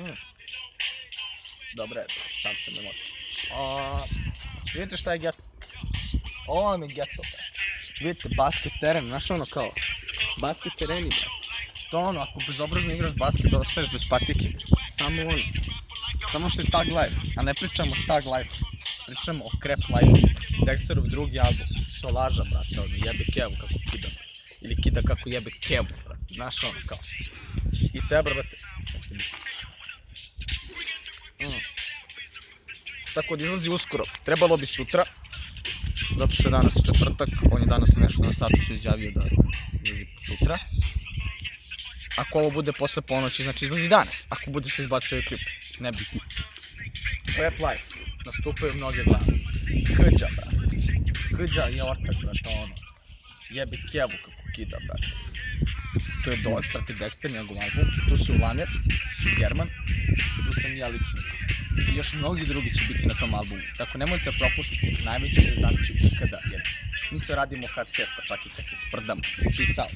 Mm. Dobre, sad se ne mogu. Vidite šta je geto? Ovo vam je geto, bre. Vidite, basket teren, znaš ono kao, basket tereni, bre. To ono, ako bezobrazno igraš basket, da ostaješ bez patike. Samo ono. Samo što je Tag Life, a ne pričamo o Tag Life. Pričamo o Crap Life. Dexterov drugi album, Šolaža, brate, ono, jebe Kevu kako kida. Ili kida kako jebe Kevu, brate. Znaš ono, kao. I tebra, brate. Tako da izlazi uskoro. Trebalo bi sutra, zato što je danas četvrtak, on je danas nešto na statusu izjavio da izlazi sutra. Ako ovo bude posle ponoći, znači izlazi danas, ako bude se izbacio ovaj klip, ne bi. Crap Life, nastupaju mnoge glave. Kđa, brate. Kđa je ortak, brate, ono. Jebi Kevu kako kida, brate. Tu je Dog, brate, Dexter, njegov album. Tu su Laner, tu su German, tu sam ja lično. I još mnogi drugi će biti na tom albumu. Tako nemojte propustiti najveću zezanciju ikada, jer mi se radimo HC, pa čak i kad se sprdamo. Peace out.